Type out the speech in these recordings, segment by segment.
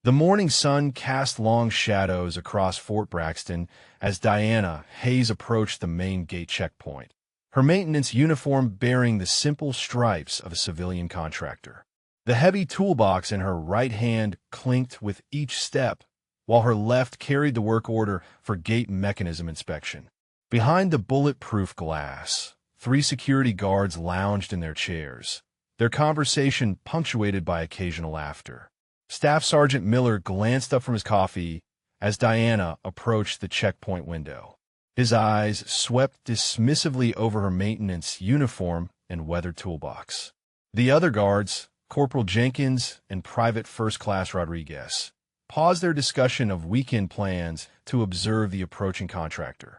The morning sun cast long shadows across Fort Braxton as Diana Hayes approached the main gate checkpoint, her maintenance uniform bearing the simple stripes of a civilian contractor. The heavy toolbox in her right hand clinked with each step, while her left carried the work order for gate mechanism inspection. Behind the bulletproof glass, 3 security guards lounged in their chairs, their conversation punctuated by occasional laughter. Staff Sergeant Miller glanced up from his coffee as Diana approached the checkpoint window. His eyes swept dismissively over her maintenance uniform and weathered toolbox. The other guards, Corporal Jenkins and Private First Class Rodriguez, paused their discussion of weekend plans to observe the approaching contractor.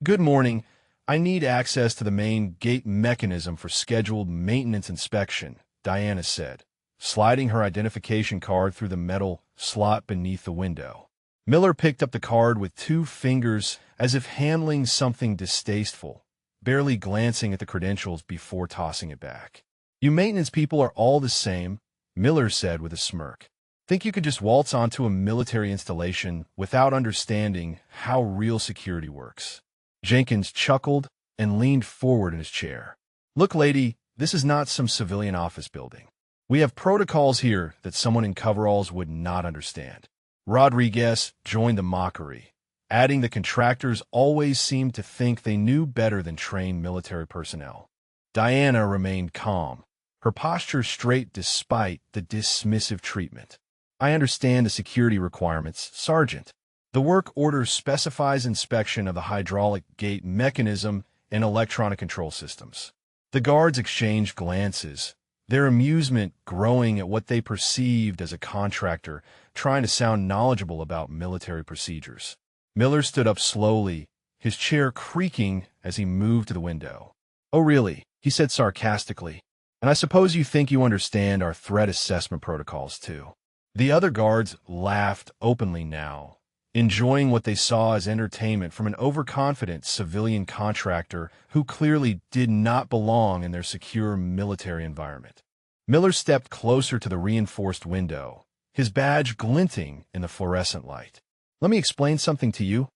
"Good morning. I need access to the main gate mechanism for scheduled maintenance inspection," Diana said, sliding her identification card through the metal slot beneath the window. Miller picked up the card with 2 fingers as if handling something distasteful, barely glancing at the credentials before tossing it back. "You maintenance people are all the same," Miller said with a smirk. "Think you could just waltz onto a military installation without understanding how real security works?" Jenkins chuckled and leaned forward in his chair. "Look, lady, this is not some civilian office building. We have protocols here that someone in coveralls would not understand." Rodriguez joined the mockery, adding the contractors always seemed to think they knew better than trained military personnel. Diana remained calm, her posture straight despite the dismissive treatment. "I understand the security requirements, Sergeant. The work order specifies inspection of the hydraulic gate mechanism and electronic control systems." The guards exchanged glances, their amusement growing at what they perceived as a contractor trying to sound knowledgeable about military procedures. Miller stood up slowly, his chair creaking as he moved to the window. "Oh, really?" he said sarcastically. "And I suppose you think you understand our threat assessment protocols, too." The other guards laughed openly now, enjoying what they saw as entertainment from an overconfident civilian contractor who clearly did not belong in their secure military environment. Miller stepped closer to the reinforced window, his badge glinting in the fluorescent light. "Let me explain something to you,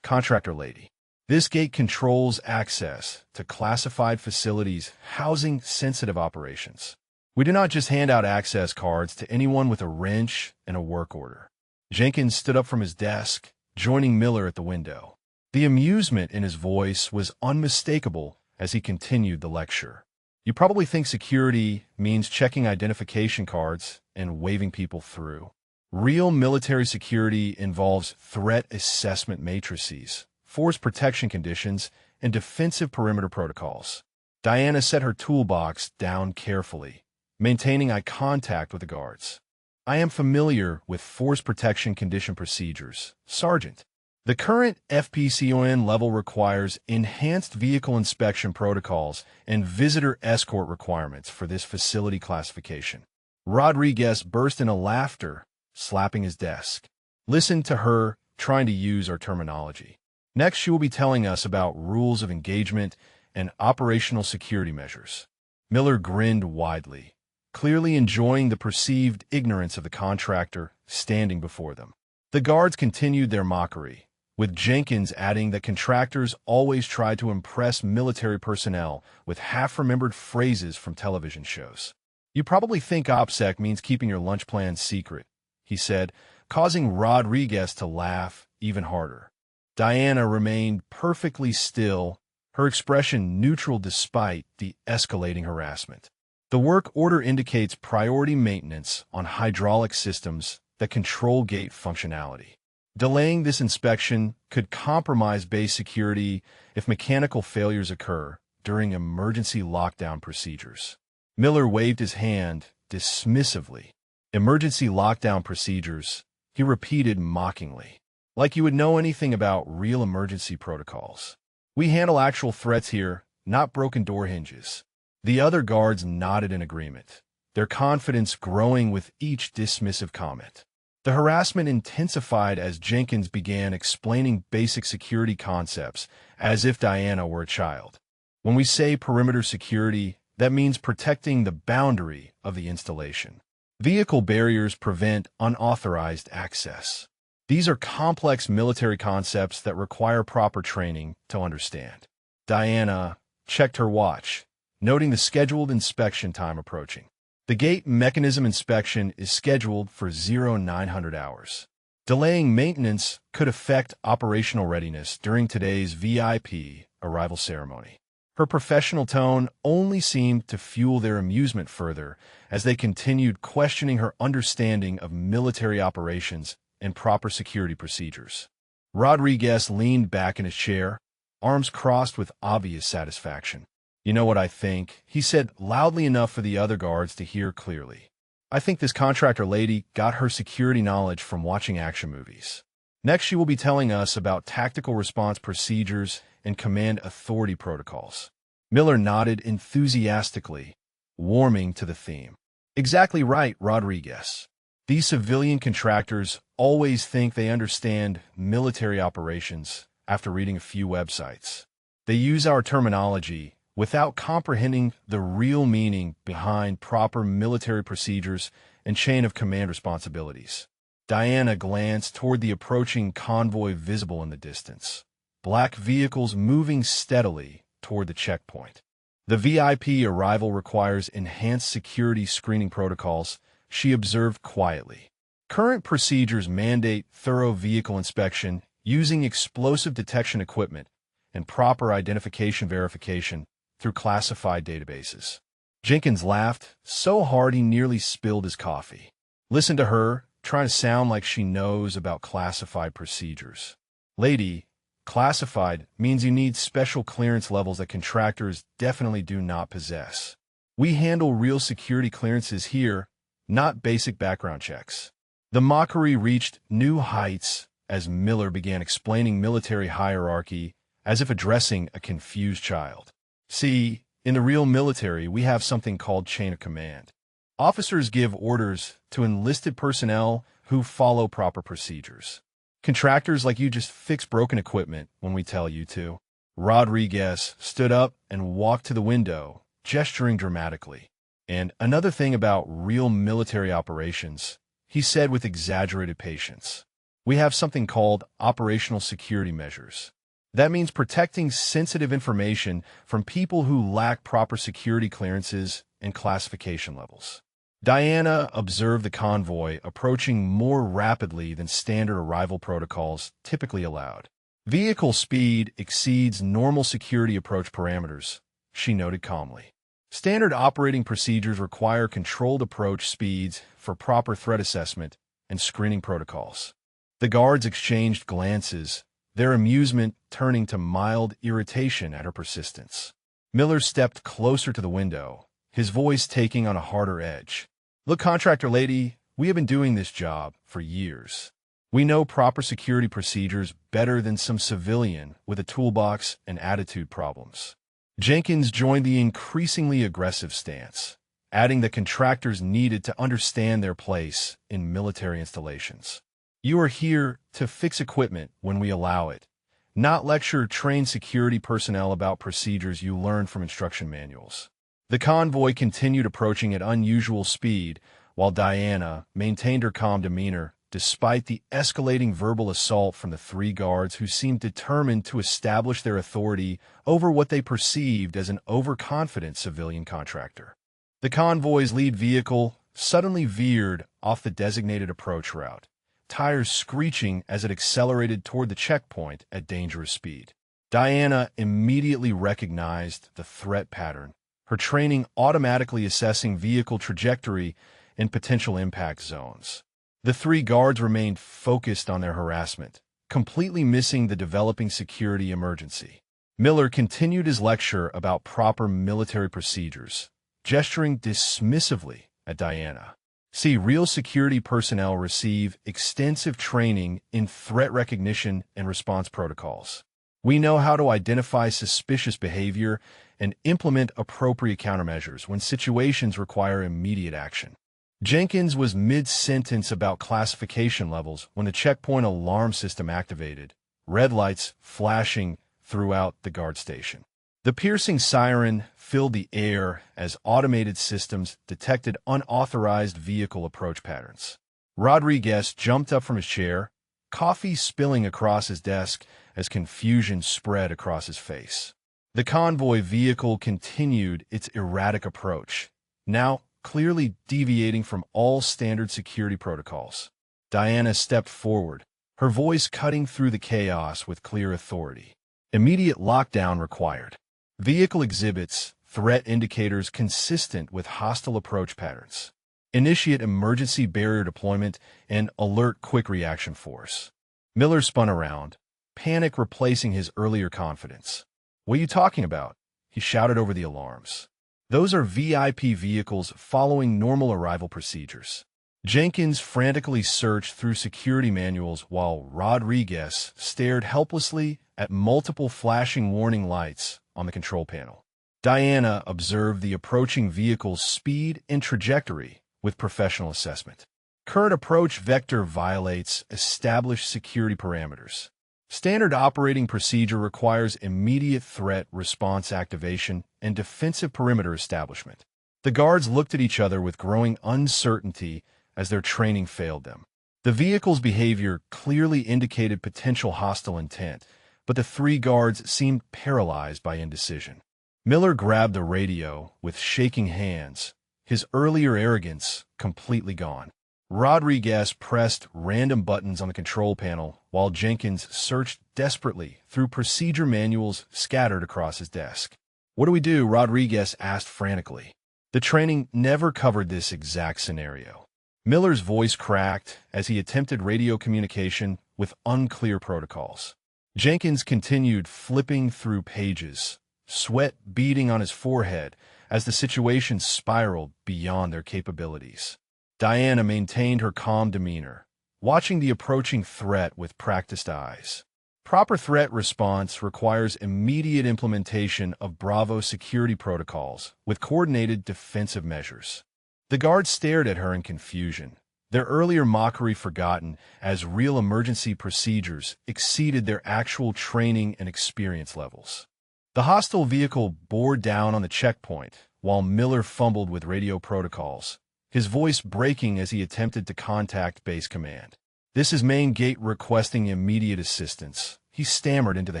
contractor lady. This gate controls access to classified facilities housing sensitive operations. We do not just hand out access cards to anyone with a wrench and a work order." Jenkins stood up from his desk, joining Miller at the window. The amusement in his voice was unmistakable as he continued the lecture. "You probably think security means checking identification cards and waving people through. Real military security involves threat assessment matrices, force protection conditions, and defensive perimeter protocols." Diana set her toolbox down carefully, maintaining eye contact with the guards. "I am familiar with force protection condition procedures, Sergeant. The current FPCON level requires enhanced vehicle inspection protocols and visitor escort requirements for this facility classification." Rodriguez burst into laughter, slapping his desk. "Listen to her trying to use our terminology. Next, she will be telling us about rules of engagement and operational security measures." Miller grinned widely, clearly enjoying the perceived ignorance of the contractor standing before them. The guards continued their mockery, with Jenkins adding that contractors always try to impress military personnel with half-remembered phrases from television shows. "You probably think OPSEC means keeping your lunch plan secret," he said, causing Rodriguez to laugh even harder. Diana remained perfectly still, her expression neutral despite the escalating harassment. "The work order indicates priority maintenance on hydraulic systems that control gate functionality. Delaying this inspection could compromise base security if mechanical failures occur during emergency lockdown procedures." Miller waved his hand dismissively. "Emergency lockdown procedures," he repeated mockingly. "Like you would know anything about real emergency protocols. We handle actual threats here, not broken door hinges." The other guards nodded in agreement, their confidence growing with each dismissive comment. The harassment intensified as Jenkins began explaining basic security concepts as if Diana were a child. "When we say perimeter security, that means protecting the boundary of the installation. Vehicle barriers prevent unauthorized access. These are complex military concepts that require proper training to understand. Diana checked her watch, noting the scheduled inspection time approaching. The gate mechanism inspection is scheduled for 0900 hours. Delaying maintenance could affect operational readiness during today's VIP arrival ceremony. Her professional tone only seemed to fuel their amusement further as they continued questioning her understanding of military operations and proper security procedures. Rodriguez leaned back in his chair, arms crossed with obvious satisfaction. "You know what I think?" he said loudly enough for the other guards to hear clearly. "I think this contractor lady got her security knowledge from watching action movies. Next, she will be telling us about tactical response procedures and command authority protocols." Miller nodded enthusiastically, warming to the theme. "Exactly right, Rodriguez. These civilian contractors always think they understand military operations after reading a few websites. They use our terminology without comprehending the real meaning behind proper military procedures and chain of command responsibilities." Diana glanced toward the approaching convoy visible in the distance. Black vehicles moving steadily toward the checkpoint. "The VIP arrival requires enhanced security screening protocols," she observed quietly. "Current procedures mandate thorough vehicle inspection using explosive detection equipment and proper identification verification through classified databases." Jenkins laughed so hard he nearly spilled his coffee. "Listen to her, trying to sound like she knows about classified procedures. Lady, classified means you need special clearance levels that contractors definitely do not possess. We handle real security clearances here, not basic background checks." The mockery reached new heights as Miller began explaining military hierarchy as if addressing a confused child. "See, in the real military, we have something called chain of command. Officers give orders to enlisted personnel who follow proper procedures. Contractors like you just fix broken equipment when we tell you to." Rodriguez stood up and walked to the window, gesturing dramatically. "And another thing about real military operations," he said with exaggerated patience. "We have something called operational security measures. That means protecting sensitive information from people who lack proper security clearances and classification levels." Diana observed the convoy approaching more rapidly than standard arrival protocols typically allowed. "Vehicle speed exceeds normal security approach parameters," she noted calmly. "Standard operating procedures require controlled approach speeds for proper threat assessment and screening protocols." The guards exchanged glances, their amusement turning to mild irritation at her persistence. Miller stepped closer to the window, his voice taking on a harder edge. "Look, contractor lady, we have been doing this job for years. We know proper security procedures better than some civilian with a toolbox and attitude problems." Jenkins joined the increasingly aggressive stance, adding that contractors needed to understand their place in military installations. "You are here to fix equipment when we allow it, not lecture trained security personnel about procedures you learned from instruction manuals." The convoy continued approaching at unusual speed, while Diana maintained her calm demeanor despite the escalating verbal assault from the three guards who seemed determined to establish their authority over what they perceived as an overconfident civilian contractor. The convoy's lead vehicle suddenly veered off the designated approach route, tires screeching as it accelerated toward the checkpoint at dangerous speed. Diana immediately recognized the threat pattern, her training automatically assessing vehicle trajectory and potential impact zones. The three guards remained focused on their harassment, completely missing the developing security emergency. Miller continued his lecture about proper military procedures, gesturing dismissively at Diana. "See, real security personnel receive extensive training in threat recognition and response protocols. We know how to identify suspicious behavior and implement appropriate countermeasures when situations require immediate action." Jenkins was mid-sentence about classification levels when the checkpoint alarm system activated, red lights flashing throughout the guard station. The piercing siren filled the air as automated systems detected unauthorized vehicle approach patterns. Rodriguez jumped up from his chair, coffee spilling across his desk as confusion spread across his face. The convoy vehicle continued its erratic approach, now clearly deviating from all standard security protocols. Diana stepped forward, her voice cutting through the chaos with clear authority. Immediate lockdown required. Vehicle exhibits threat indicators consistent with hostile approach patterns. Initiate emergency barrier deployment and alert quick reaction force. Miller spun around, panic replacing his earlier confidence. "What are you talking about?" he shouted over the alarms. "Those are VIP vehicles following normal arrival procedures." Jenkins frantically searched through security manuals while Rodriguez stared helplessly at multiple flashing warning lights on the control panel. Diana observed the approaching vehicle's speed and trajectory with professional assessment. Current approach vector violates established security parameters. Standard operating procedure requires immediate threat response activation and defensive perimeter establishment. The guards looked at each other with growing uncertainty as their training failed them. The vehicle's behavior clearly indicated potential hostile intent, but the three guards seemed paralyzed by indecision. Miller grabbed the radio with shaking hands, his earlier arrogance completely gone. Rodriguez pressed random buttons on the control panel while Jenkins searched desperately through procedure manuals scattered across his desk. "What do we do?" Rodriguez asked frantically. The training never covered this exact scenario. Miller's voice cracked as he attempted radio communication with unclear protocols. Jenkins continued flipping through pages, sweat beading on his forehead as the situation spiraled beyond their capabilities. Diana maintained her calm demeanor, watching the approaching threat with practiced eyes. Proper threat response requires immediate implementation of Bravo security protocols with coordinated defensive measures. The guards stared at her in confusion, their earlier mockery forgotten as real emergency procedures exceeded their actual training and experience levels. The hostile vehicle bore down on the checkpoint while Miller fumbled with radio protocols, his voice breaking as he attempted to contact base command. "This is main gate requesting immediate assistance," he stammered into the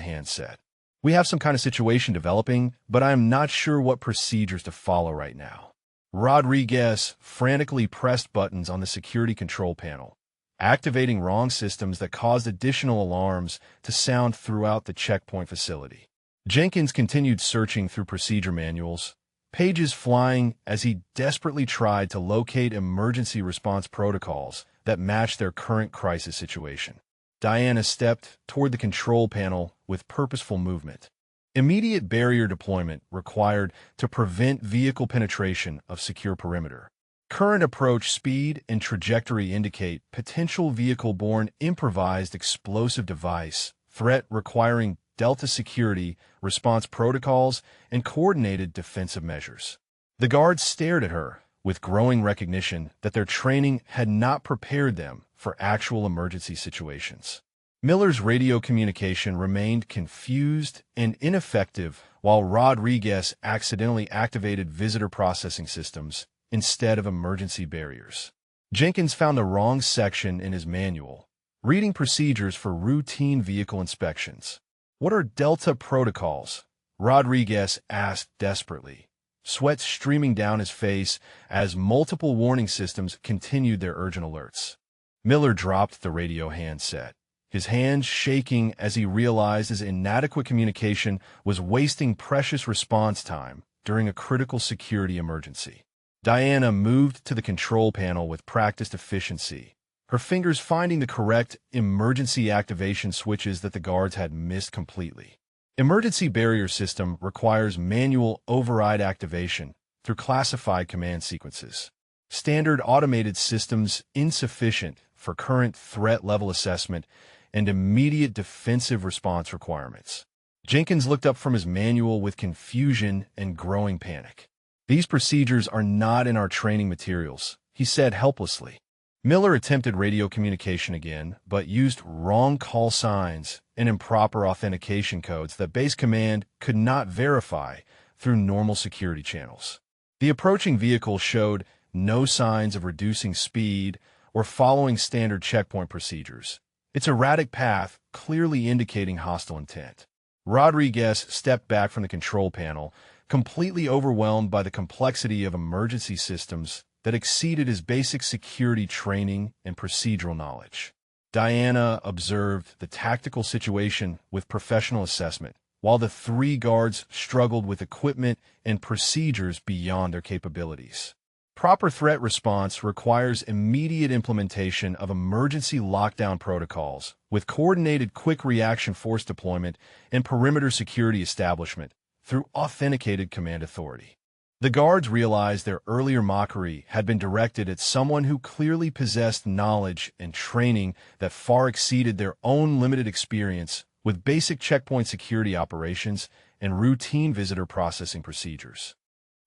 handset. "We have some kind of situation developing, but I am not sure what procedures to follow right now." Rodriguez frantically pressed buttons on the security control panel, activating wrong systems that caused additional alarms to sound throughout the checkpoint facility. Jenkins continued searching through procedure manuals, pages flying as he desperately tried to locate emergency response protocols that matched their current crisis situation. Diana stepped toward the control panel with purposeful movement. Immediate barrier deployment required to prevent vehicle penetration of secure perimeter. Current approach speed and trajectory indicate potential vehicle-borne improvised explosive device, threat requiring Delta security, response protocols, and coordinated defensive measures. The guards stared at her with growing recognition that their training had not prepared them for actual emergency situations. Miller's radio communication remained confused and ineffective while Rodriguez accidentally activated visitor processing systems instead of emergency barriers. Jenkins found the wrong section in his manual, reading procedures for routine vehicle inspections. "What are Delta protocols?" Rodriguez asked desperately, sweat streaming down his face as multiple warning systems continued their urgent alerts. Miller dropped the radio handset, his hands shaking as he realized his inadequate communication was wasting precious response time during a critical security emergency. Diana moved to the control panel with practiced efficiency, her fingers finding the correct emergency activation switches that the guards had missed completely. Emergency barrier system requires manual override activation through classified command sequences. Standard automated systems insufficient for current threat level assessment and immediate defensive response requirements. Jenkins looked up from his manual with confusion and growing panic. "These procedures are not in our training materials," he said helplessly. Miller attempted radio communication again, but used wrong call signs and improper authentication codes that Base Command could not verify through normal security channels. The approaching vehicle showed no signs of reducing speed or following standard checkpoint procedures, its erratic path clearly indicating hostile intent. Rodriguez stepped back from the control panel, completely overwhelmed by the complexity of emergency systems that exceeded his basic security training and procedural knowledge. Diana observed the tactical situation with professional assessment, while the three guards struggled with equipment and procedures beyond their capabilities. Proper threat response requires immediate implementation of emergency lockdown protocols with coordinated quick reaction force deployment and perimeter security establishment through authenticated command authority. The guards realized their earlier mockery had been directed at someone who clearly possessed knowledge and training that far exceeded their own limited experience with basic checkpoint security operations and routine visitor processing procedures.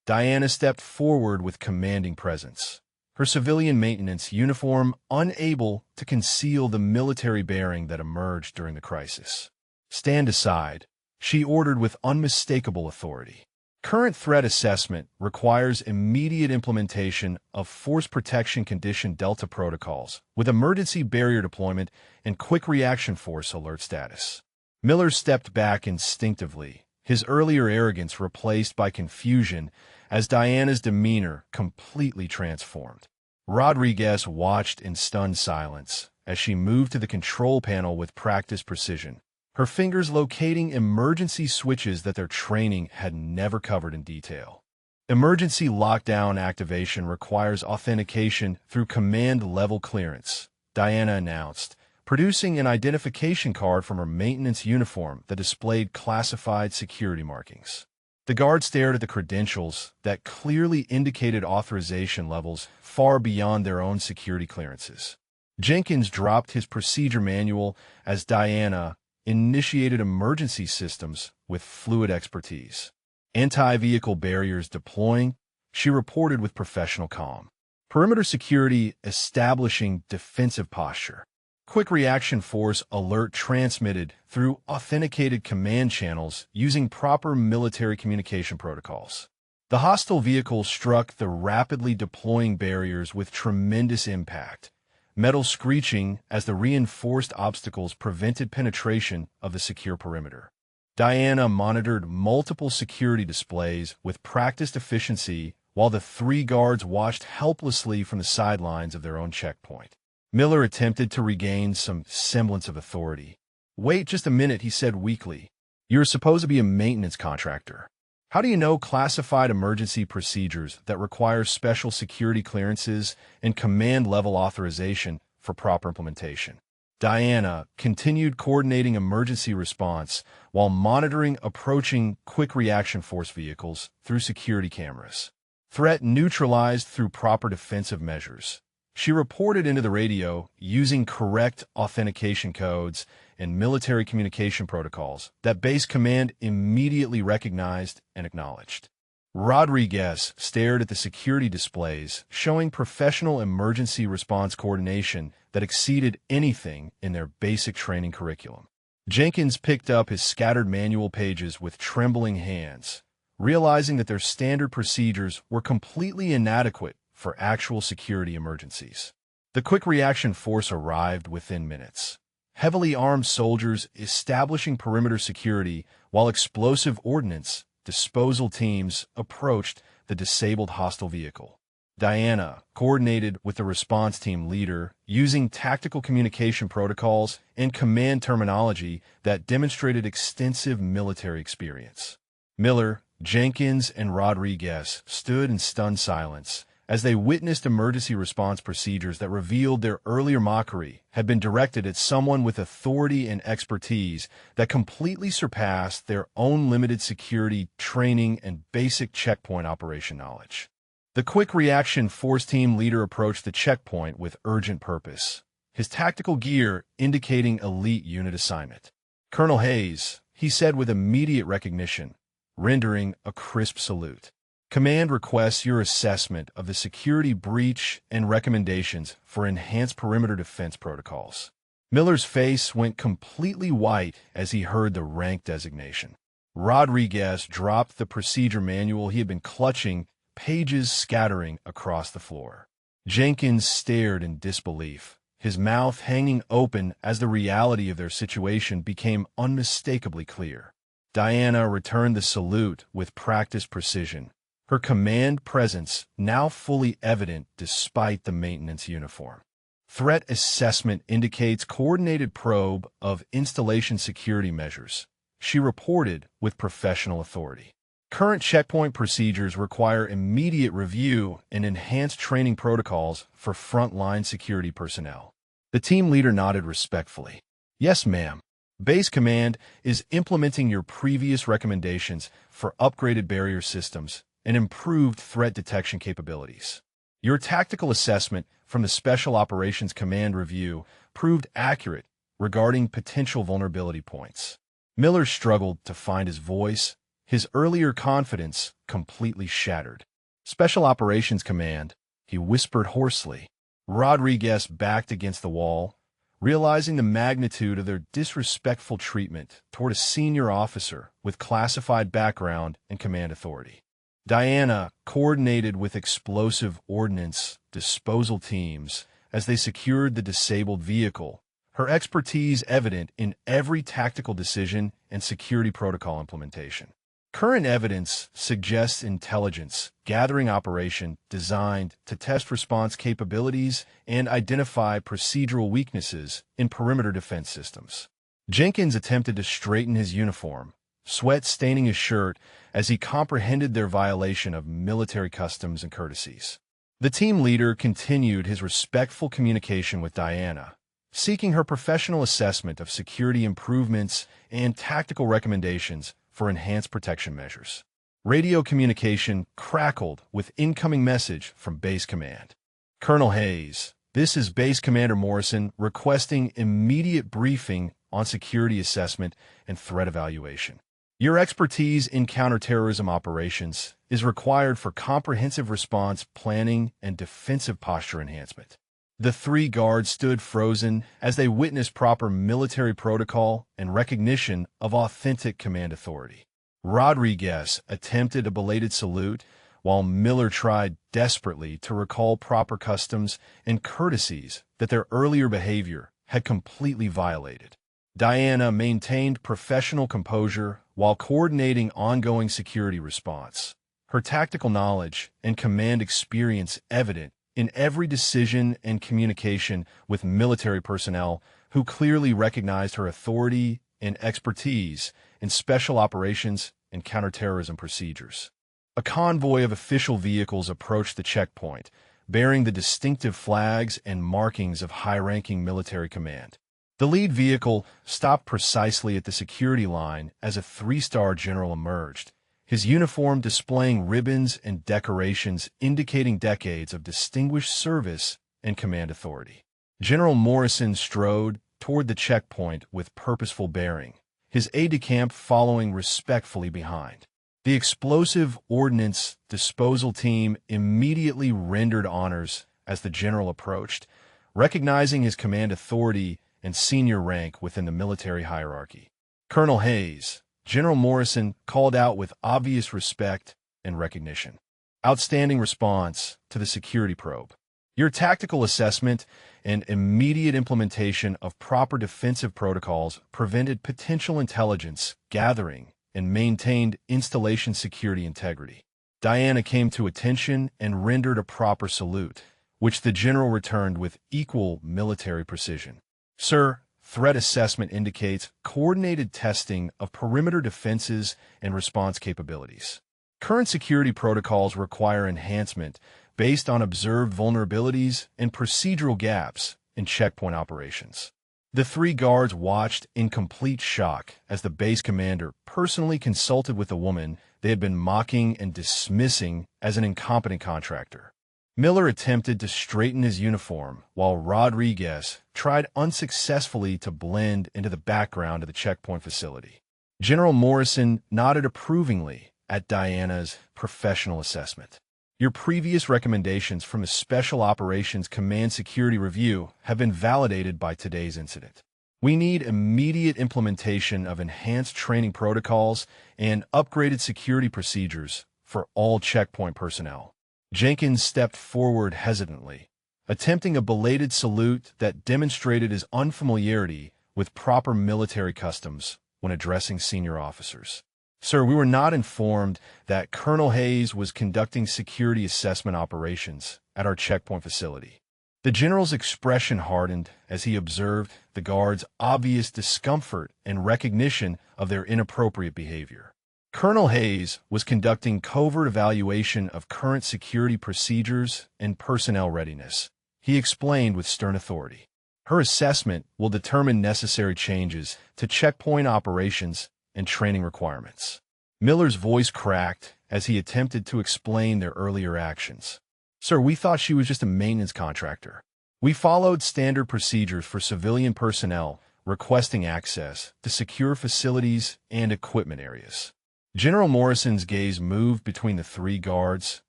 Diana stepped forward with commanding presence, her civilian maintenance uniform unable to conceal the military bearing that emerged during the crisis. "Stand aside," she ordered with unmistakable authority. Current threat assessment requires immediate implementation of Force Protection Condition Delta protocols with emergency barrier deployment and quick reaction force alert status. Miller stepped back instinctively, his earlier arrogance replaced by confusion as Diana's demeanor completely transformed. Rodriguez watched in stunned silence as she moved to the control panel with practiced precision, her fingers locating emergency switches that their training had never covered in detail. Emergency lockdown activation requires authentication through command-level clearance, Diana announced, producing an identification card from her maintenance uniform that displayed classified security markings. The guard stared at the credentials that clearly indicated authorization levels far beyond their own security clearances. Jenkins dropped his procedure manual as Diana initiated emergency systems with fluid expertise. "Anti-vehicle barriers deploying," she reported with professional calm. "Perimeter security establishing defensive posture. Quick reaction force alert transmitted through authenticated command channels using proper military communication protocols." The hostile vehicle struck the rapidly deploying barriers with tremendous impact, metal screeching as the reinforced obstacles prevented penetration of the secure perimeter. Diana monitored multiple security displays with practiced efficiency while the three guards watched helplessly from the sidelines of their own checkpoint. Miller attempted to regain some semblance of authority. "Wait just a minute," he said weakly. "You're supposed to be a maintenance contractor. How do you know classified emergency procedures that require special security clearances and command-level authorization for proper implementation?" Diana continued coordinating emergency response while monitoring approaching quick reaction force vehicles through security cameras. Threat neutralized through proper defensive measures. She reported into the radio using correct authentication codes and military communication protocols that Base Command immediately recognized and acknowledged. Rodriguez stared at the security displays, showing professional emergency response coordination that exceeded anything in their basic training curriculum. Jenkins picked up his scattered manual pages with trembling hands, realizing that their standard procedures were completely inadequate for actual security emergencies. The quick reaction force arrived within minutes, heavily armed soldiers establishing perimeter security while explosive ordnance disposal teams approached the disabled hostile vehicle. Diana coordinated with the response team leader using tactical communication protocols and command terminology that demonstrated extensive military experience. Miller, Jenkins, and Rodriguez stood in stunned silence as they witnessed emergency response procedures that revealed their earlier mockery had been directed at someone with authority and expertise that completely surpassed their own limited security training and basic checkpoint operation knowledge. The quick reaction force team leader approached the checkpoint with urgent purpose, his tactical gear indicating elite unit assignment. "Colonel Hayes," he said with immediate recognition, rendering a crisp salute. Command requests your assessment of the security breach and recommendations for enhanced perimeter defense protocols. Miller's face went completely white as he heard the rank designation. Rodriguez dropped the procedure manual he had been clutching, pages scattering across the floor. Jenkins stared in disbelief, his mouth hanging open as the reality of their situation became unmistakably clear. Diana returned the salute with practiced precision, her command presence now fully evident despite the maintenance uniform. Threat assessment indicates coordinated probe of installation security measures, she reported with professional authority. Current checkpoint procedures require immediate review and enhanced training protocols for frontline security personnel. The team leader nodded respectfully. Yes, ma'am. Base Command is implementing your previous recommendations for upgraded barrier systems and improved threat detection capabilities. Your tactical assessment from the Special Operations Command review proved accurate regarding potential vulnerability points. Miller struggled to find his voice, his earlier confidence completely shattered. Special Operations Command, he whispered hoarsely. Rodriguez backed against the wall, realizing the magnitude of their disrespectful treatment toward a senior officer with classified background and command authority. Diana coordinated with explosive ordnance disposal teams as they secured the disabled vehicle, her expertise evident in every tactical decision and security protocol implementation. Current evidence suggests intelligence gathering operation designed to test response capabilities and identify procedural weaknesses in perimeter defense systems. Jenkins attempted to straighten his uniform, sweat staining his shirt as he comprehended their violation of military customs and courtesies. The team leader continued his respectful communication with Diana, seeking her professional assessment of security improvements and tactical recommendations for enhanced protection measures. Radio communication crackled with incoming message from Base Command. Colonel Hayes, this is Base Commander Morrison requesting immediate briefing on security assessment and threat evaluation. Your expertise in counterterrorism operations is required for comprehensive response planning and defensive posture enhancement. The three guards stood frozen as they witnessed proper military protocol and recognition of authentic command authority. Rodriguez attempted a belated salute, while Miller tried desperately to recall proper customs and courtesies that their earlier behavior had completely violated. Diana maintained professional composure while coordinating ongoing security response, her tactical knowledge and command experience evident in every decision and communication with military personnel who clearly recognized her authority and expertise in special operations and counterterrorism procedures. A convoy of official vehicles approached the checkpoint, bearing the distinctive flags and markings of high-ranking military command. The lead vehicle stopped precisely at the security line as a three-star general emerged, his uniform displaying ribbons and decorations indicating decades of distinguished service and command authority. General Morrison strode toward the checkpoint with purposeful bearing, his aide-de-camp following respectfully behind. The explosive ordnance disposal team immediately rendered honors as the general approached, recognizing his command authority and senior rank within the military hierarchy. Colonel Hayes, General Morrison called out with obvious respect and recognition. Outstanding response to the security probe. Your tactical assessment and immediate implementation of proper defensive protocols prevented potential intelligence gathering and maintained installation security integrity. Diana came to attention and rendered a proper salute, which the general returned with equal military precision. Sir, threat assessment indicates coordinated testing of perimeter defenses and response capabilities. Current security protocols require enhancement based on observed vulnerabilities and procedural gaps in checkpoint operations. The three guards watched in complete shock as the base commander personally consulted with a woman they had been mocking and dismissing as an incompetent contractor. Miller attempted to straighten his uniform, while Rodriguez tried unsuccessfully to blend into the background of the checkpoint facility. General Morrison nodded approvingly at Diana's professional assessment. Your previous recommendations from the Special Operations Command Security Review have been validated by today's incident. We need immediate implementation of enhanced training protocols and upgraded security procedures for all checkpoint personnel. Jenkins stepped forward hesitantly, attempting a belated salute that demonstrated his unfamiliarity with proper military customs when addressing senior officers. Sir, we were not informed that Colonel Hayes was conducting security assessment operations at our checkpoint facility. The general's expression hardened as he observed the guards' obvious discomfort and recognition of their inappropriate behavior. Colonel Hayes was conducting covert evaluation of current security procedures and personnel readiness. He explained with stern authority. Her assessment will determine necessary changes to checkpoint operations and training requirements. Miller's voice cracked as he attempted to explain their earlier actions. Sir, we thought she was just a maintenance contractor. We followed standard procedures for civilian personnel requesting access to secure facilities and equipment areas. General Morrison's gaze moved between the three guards,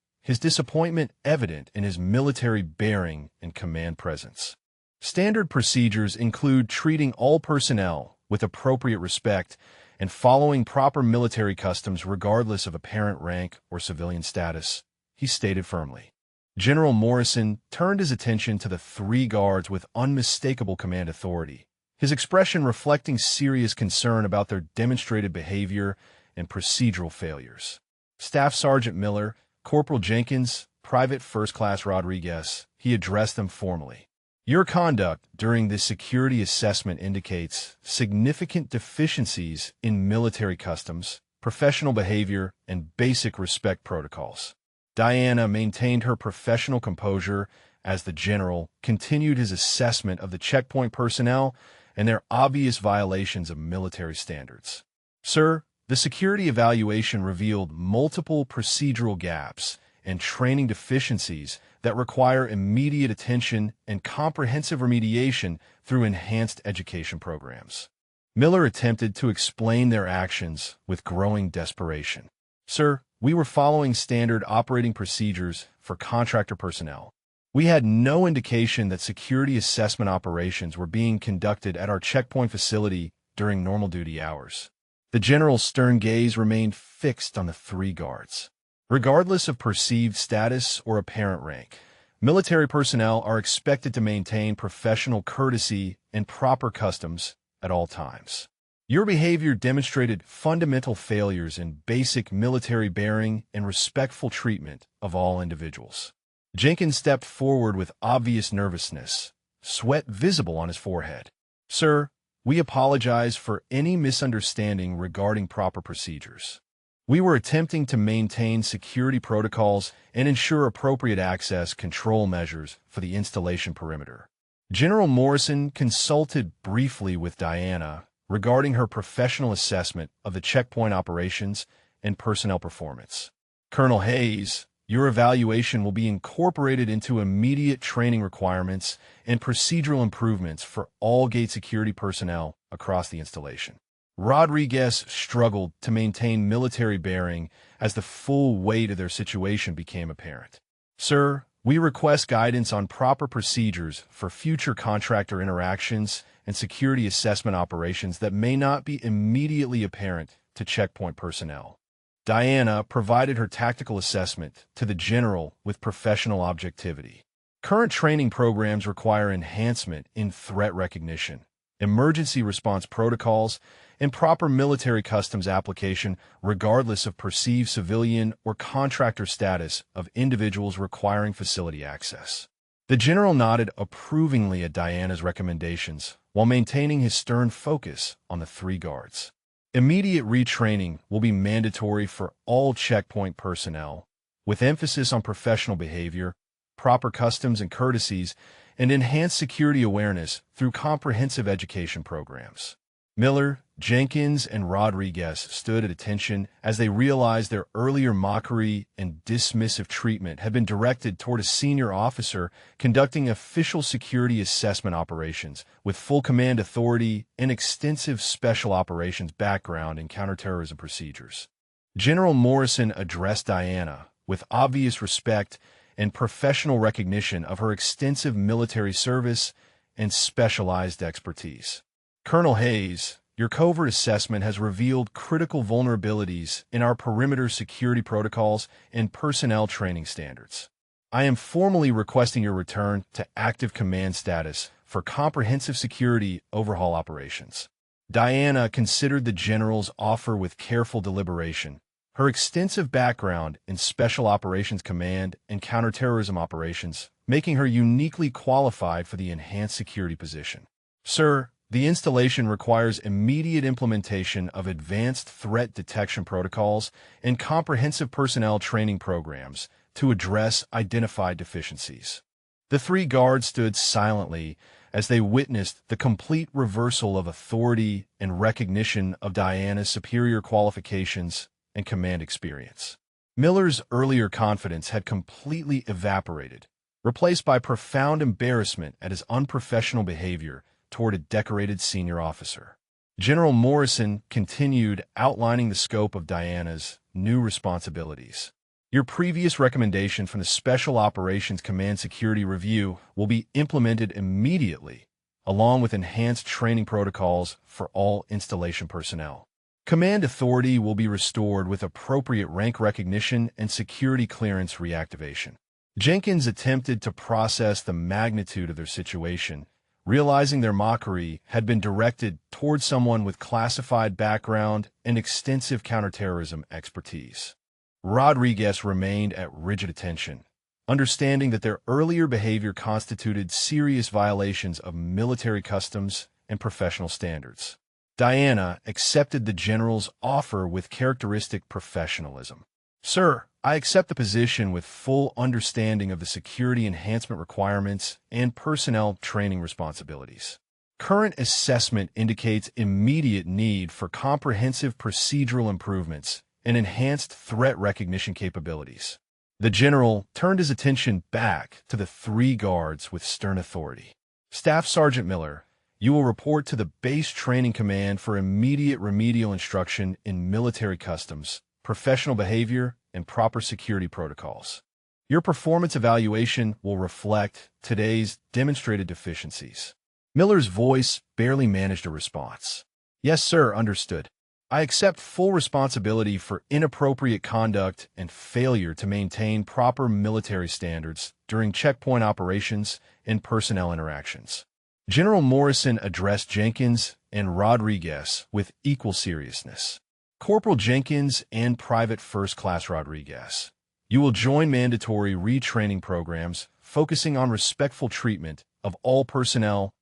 his disappointment evident in his military bearing and command presence. Standard procedures include treating all personnel with appropriate respect and following proper military customs regardless of apparent rank or civilian status, he stated firmly. General Morrison turned his attention to the three guards with unmistakable command authority, his expression reflecting serious concern about their demonstrated behavior and procedural failures. Staff Sergeant Miller, Corporal Jenkins, Private First Class Rodriguez, he addressed them formally. Your conduct during this security assessment indicates significant deficiencies in military customs, professional behavior, and basic respect protocols. Diana maintained her professional composure as the general continued his assessment of the checkpoint personnel and their obvious violations of military standards. Sir, the security evaluation revealed multiple procedural gaps and training deficiencies that require immediate attention and comprehensive remediation through enhanced education programs. Miller attempted to explain their actions with growing desperation. Sir, we were following standard operating procedures for contractor personnel. We had no indication that security assessment operations were being conducted at our checkpoint facility during normal duty hours. The general's stern gaze remained fixed on the three guards. Regardless of perceived status or apparent rank, military personnel are expected to maintain professional courtesy and proper customs at all times. Your behavior demonstrated fundamental failures in basic military bearing and respectful treatment of all individuals. Jenkins stepped forward with obvious nervousness, sweat visible on his forehead. Sir, we apologize for any misunderstanding regarding proper procedures. We were attempting to maintain security protocols and ensure appropriate access control measures for the installation perimeter. General Morrison consulted briefly with Diana regarding her professional assessment of the checkpoint operations and personnel performance. Colonel Hayes, your evaluation will be incorporated into immediate training requirements and procedural improvements for all gate security personnel across the installation. Rodriguez struggled to maintain military bearing as the full weight of their situation became apparent. Sir, we request guidance on proper procedures for future contractor interactions and security assessment operations that may not be immediately apparent to checkpoint personnel. Diana provided her tactical assessment to the general with professional objectivity. Current training programs require enhancement in threat recognition, emergency response protocols, and proper military customs application regardless of perceived civilian or contractor status of individuals requiring facility access. The general nodded approvingly at Diana's recommendations while maintaining his stern focus on the three guards. Immediate retraining will be mandatory for all checkpoint personnel, with emphasis on professional behavior, proper customs and courtesies, and enhanced security awareness through comprehensive education programs. Miller, Jenkins, and Rodriguez stood at attention as they realized their earlier mockery and dismissive treatment had been directed toward a senior officer conducting official security assessment operations with full command authority and extensive special operations background in counterterrorism procedures. General Morrison addressed Diana with obvious respect and professional recognition of her extensive military service and specialized expertise. Colonel Hayes, your covert assessment has revealed critical vulnerabilities in our perimeter security protocols and personnel training standards. I am formally requesting your return to active command status for comprehensive security overhaul operations. Diana considered the general's offer with careful deliberation. Her extensive background in Special Operations Command and counterterrorism operations, making her uniquely qualified for the enhanced security position. Sir, the installation requires immediate implementation of advanced threat detection protocols and comprehensive personnel training programs to address identified deficiencies. The three guards stood silently as they witnessed the complete reversal of authority and recognition of Diana's superior qualifications and command experience. Miller's earlier confidence had completely evaporated, replaced by profound embarrassment at his unprofessional behavior toward a decorated senior officer. General Morrison continued outlining the scope of Diana's new responsibilities. Your previous recommendation from the Special Operations Command Security Review will be implemented immediately, along with enhanced training protocols for all installation personnel. Command authority will be restored with appropriate rank recognition and security clearance reactivation. Jenkins attempted to process the magnitude of their situation, realizing their mockery had been directed toward someone with classified background and extensive counterterrorism expertise. Rodriguez remained at rigid attention, understanding that their earlier behavior constituted serious violations of military customs and professional standards. Diana accepted the general's offer with characteristic professionalism. Sir, I accept the position with full understanding of the security enhancement requirements and personnel training responsibilities. Current assessment indicates immediate need for comprehensive procedural improvements and enhanced threat recognition capabilities. The general turned his attention back to the three guards with stern authority. Staff Sergeant Miller, you will report to the Base Training Command for immediate remedial instruction in military customs, professional behavior, and proper security protocols. Your performance evaluation will reflect today's demonstrated deficiencies. Miller's voice barely managed a response. Yes, sir, understood. I accept full responsibility for inappropriate conduct and failure to maintain proper military standards during checkpoint operations and personnel interactions. General Morrison addressed Jenkins and Rodriguez with equal seriousness. Corporal Jenkins and Private First Class Rodriguez, you will join mandatory retraining programs focusing on respectful treatment of all personnel,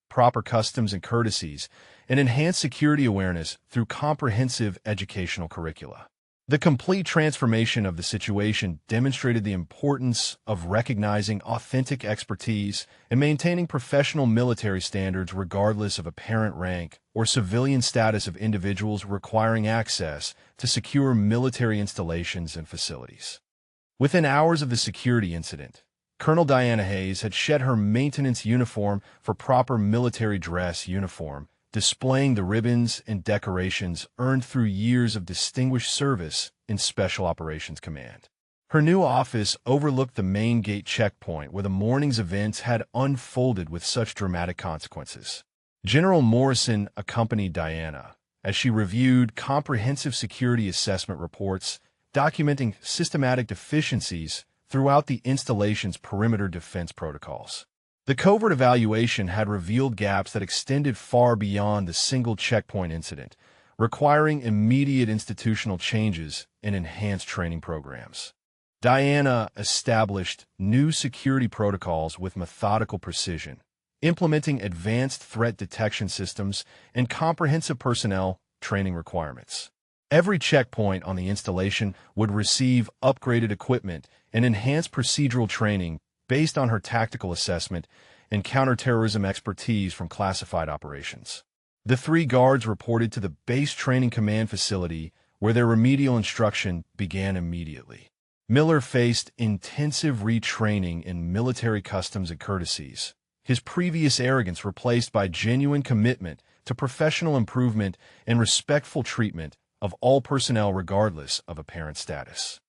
proper customs and courtesies, and enhanced security awareness through comprehensive educational curricula. The complete transformation of the situation demonstrated the importance of recognizing authentic expertise and maintaining professional military standards regardless of apparent rank or civilian status of individuals requiring access to secure military installations and facilities. Within hours of the security incident, Colonel Diana Hayes had shed her maintenance uniform for proper military dress uniform, displaying the ribbons and decorations earned through years of distinguished service in Special Operations Command. Her new office overlooked the main gate checkpoint where the morning's events had unfolded with such dramatic consequences. General Morrison accompanied Diana as she reviewed comprehensive security assessment reports documenting systematic deficiencies throughout the installation's perimeter defense protocols. The covert evaluation had revealed gaps that extended far beyond the single checkpoint incident, requiring immediate institutional changes and enhanced training programs. Diana established new security protocols with methodical precision, implementing advanced threat detection systems and comprehensive personnel training requirements. Every checkpoint on the installation would receive upgraded equipment and enhanced procedural training based on her tactical assessment and counterterrorism expertise from classified operations. The three guards reported to the Base Training Command facility, where their remedial instruction began immediately. Miller faced intensive retraining in military customs and courtesies, his previous arrogance replaced by genuine commitment to professional improvement and respectful treatment of all personnel regardless of apparent status.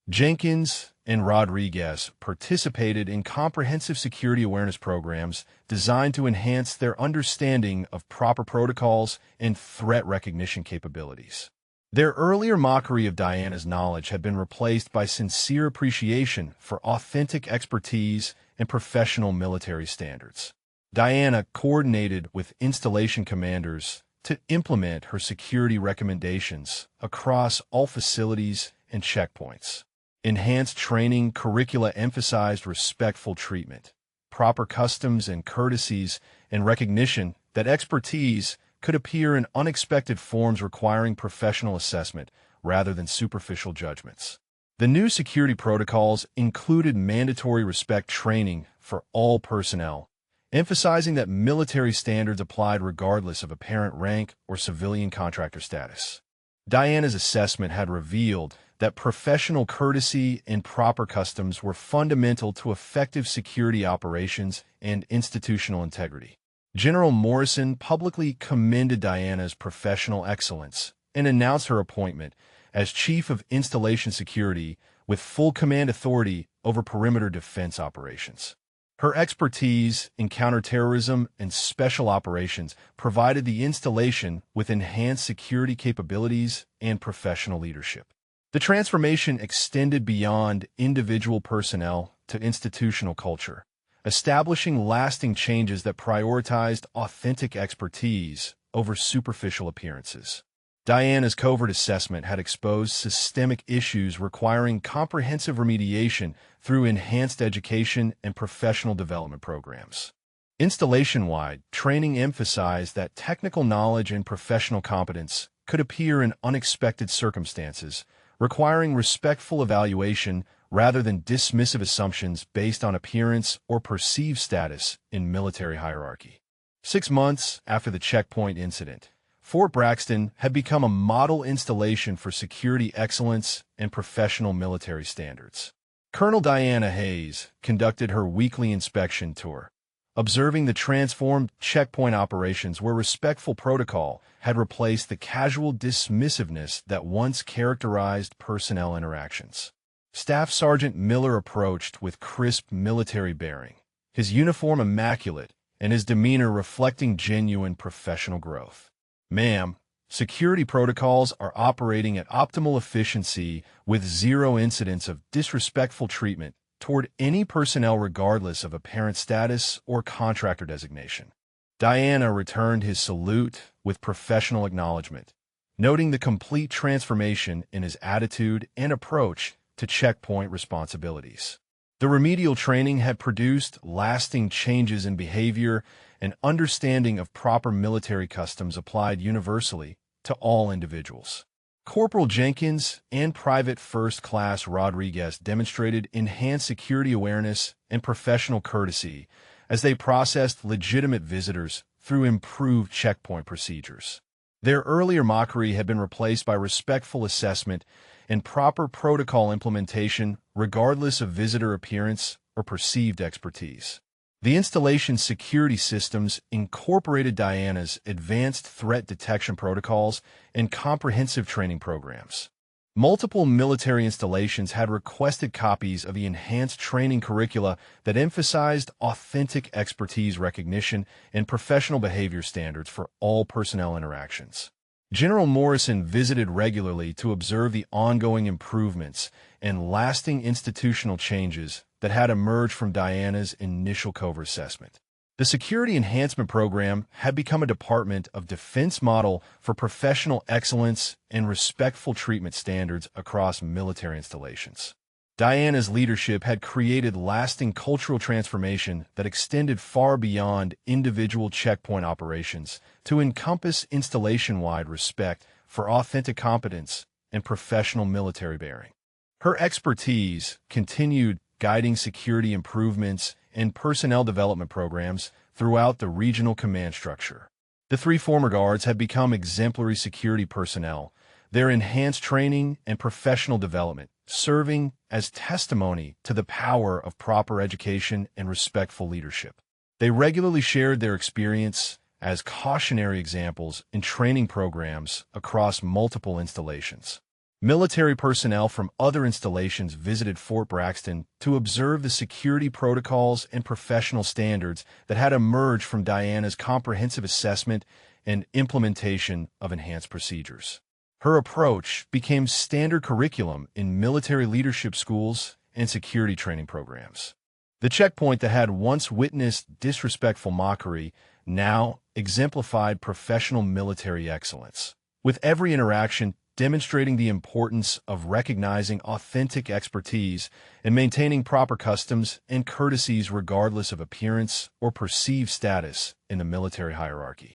Jenkins and Rodriguez participated in comprehensive security awareness programs designed to enhance their understanding of proper protocols and threat recognition capabilities. Their earlier mockery of Diana's knowledge had been replaced by sincere appreciation for authentic expertise and professional military standards. Diana coordinated with installation commanders to implement her security recommendations across all facilities and checkpoints. Enhanced training curricula emphasized respectful treatment, proper customs and courtesies, and recognition that expertise could appear in unexpected forms requiring professional assessment rather than superficial judgments. The new security protocols included mandatory respect training for all personnel, emphasizing that military standards applied regardless of apparent rank or civilian contractor status. Diana's assessment had revealed that professional courtesy and proper customs were fundamental to effective security operations and institutional integrity. General Morrison publicly commended Diana's professional excellence and announced her appointment as Chief of Installation Security with full command authority over perimeter defense operations. Her expertise in counterterrorism and special operations provided the installation with enhanced security capabilities and professional leadership. The transformation extended beyond individual personnel to institutional culture, establishing lasting changes that prioritized authentic expertise over superficial appearances. Diana's covert assessment had exposed systemic issues requiring comprehensive remediation through enhanced education and professional development programs. Installation-wide, training emphasized that technical knowledge and professional competence could appear in unexpected circumstances, requiring respectful evaluation rather than dismissive assumptions based on appearance or perceived status in military hierarchy. 6 months after the checkpoint incident, Fort Braxton had become a model installation for security excellence and professional military standards. Colonel Diana Hayes conducted her weekly inspection tour, observing the transformed checkpoint operations where respectful protocol had replaced the casual dismissiveness that once characterized personnel interactions. Staff Sergeant Miller approached with crisp military bearing, his uniform immaculate and his demeanor reflecting genuine professional growth. "Ma'am, security protocols are operating at optimal efficiency with zero incidents of disrespectful treatment toward any personnel regardless of apparent status or contractor designation." Diana returned his salute with professional acknowledgement, noting the complete transformation in his attitude and approach to checkpoint responsibilities. The remedial training had produced lasting changes in behavior and understanding of proper military customs applied universally to all individuals. Corporal Jenkins and Private First Class Rodriguez demonstrated enhanced security awareness and professional courtesy as they processed legitimate visitors through improved checkpoint procedures. Their earlier mockery had been replaced by respectful assessment and proper protocol implementation regardless of visitor appearance or perceived expertise. The installation's security systems incorporated Diana's advanced threat detection protocols and comprehensive training programs. Multiple military installations had requested copies of the enhanced training curricula that emphasized authentic expertise recognition and professional behavior standards for all personnel interactions. General Morrison visited regularly to observe the ongoing improvements and lasting institutional changes that had emerged from Diana's initial covert assessment. The Security Enhancement Program had become a Department of Defense model for professional excellence and respectful treatment standards across military installations. Diana's leadership had created lasting cultural transformation that extended far beyond individual checkpoint operations to encompass installation-wide respect for authentic competence and professional military bearing. Her expertise continued guiding security improvements and personnel development programs throughout the regional command structure. The 3 former guards had become exemplary security personnel, their enhanced training and professional development serving as testimony to the power of proper education and respectful leadership. They regularly shared their experience, as cautionary examples in training programs across multiple installations. Military personnel from other installations visited Fort Braxton to observe the security protocols and professional standards that had emerged from Diana's comprehensive assessment and implementation of enhanced procedures. Her approach became standard curriculum in military leadership schools and security training programs. The checkpoint that had once witnessed disrespectful mockery now exemplified professional military excellence, with every interaction demonstrating the importance of recognizing authentic expertise and maintaining proper customs and courtesies regardless of appearance or perceived status in the military hierarchy.